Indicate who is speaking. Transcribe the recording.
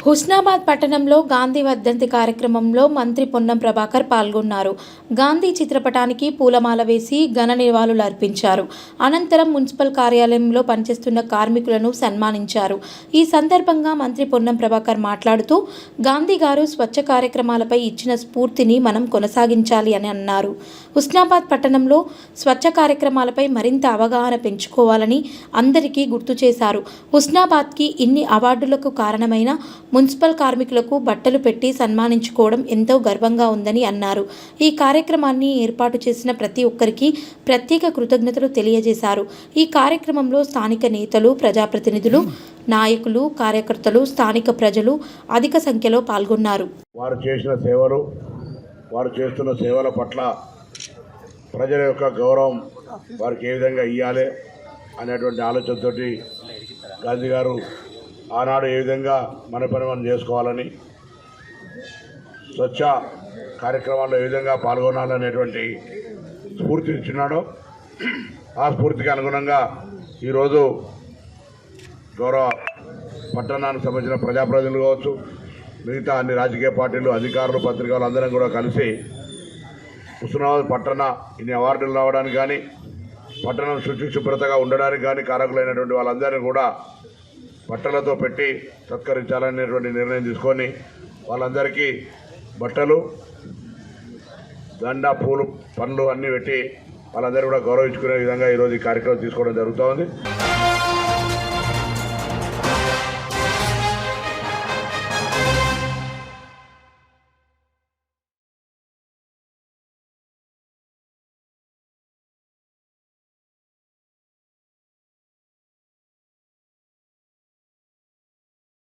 Speaker 1: హుస్నాబాద్ పట్టణంలో గాంధీ వర్ధంతి కార్యక్రమంలో మంత్రి పొన్నం ప్రభాకర్ పాల్గొన్నారు. గాంధీ చిత్రపటానికి పూలమాల వేసి ఘన నివాళులు అర్పించారు. అనంతరం మున్సిపల్ కార్యాలయంలో పనిచేస్తున్న కార్మికులను సన్మానించారు. ఈ సందర్భంగా మంత్రి పొన్నం ప్రభాకర్ మాట్లాడుతూ గాంధీ గారు స్వచ్ఛ కార్యక్రమాలపై ఇచ్చిన స్ఫూర్తిని మనం కొనసాగించాలి అని అన్నారు. హుస్నాబాద్ పట్టణంలో స్వచ్ఛ కార్యక్రమాలపై మరింత అవగాహన పెంచుకోవాలని అందరికీ గుర్తు చేశారు. హుస్నాబాద్కి ఇన్ని అవార్డులకు కారణమైన మున్సిపల్ కార్మికులకు బట్టలు పెట్టి సన్మానించుకోవడం ఎంతో గర్వంగా ఉందని అన్నారు. ఈ కార్యక్రమాన్ని ఏర్పాటు చేసిన ప్రతి ఒక్కరికి ప్రత్యేక కృతజ్ఞతలు తెలియజేశారు. ఈ కార్యక్రమంలో స్థానిక నేతలు, ప్రజాప్రతినిధులు, నాయకులు, కార్యకర్తలు, స్థానిక ప్రజలు అధిక సంఖ్యలో పాల్గొన్నారు.
Speaker 2: వారు చేసిన సేవలు, వారు చేస్తున్న సేవల పట్ల ప్రజల యొక్క గౌరవం వారికి ఏ విధంగా ఇవ్వాలి అనేటువంటి ఆలోచనతోటి గాంధీ గారు ఆనాడు ఏ విధంగా మన పని మనం చేసుకోవాలని, స్వచ్ఛ కార్యక్రమాల్లో ఏ విధంగా పాల్గొనాలనేటువంటి స్ఫూర్తి ఇచ్చినాడో ఆ స్ఫూర్తికి అనుగుణంగా ఈరోజు గౌరవ పట్టణానికి సంబంధించిన ప్రజాప్రతినిధులు కావచ్చు, మిగతా అన్ని రాజకీయ పార్టీలు, అధికారులు, పత్రికలు అందరం కూడా కలిసి హుస్నాబాద్ పట్టణ ఇన్ని అవార్డులు రావడానికి కానీ, పట్టణం శుభ్రతగా ఉండడానికి కానీ కారకులైనటువంటి వాళ్ళందరినీ కూడా బట్టలతో పెట్టి సత్కరించాలనేటువంటి నిర్ణయం తీసుకొని వాళ్ళందరికీ బట్టలు, దండ, పూలు, పండ్లు అన్నీ పెట్టి వాళ్ళందరూ కూడా గౌరవించుకునే విధంగా ఈరోజు ఈ కార్యక్రమం తీసుకోవడం జరుగుతూ ఉంది.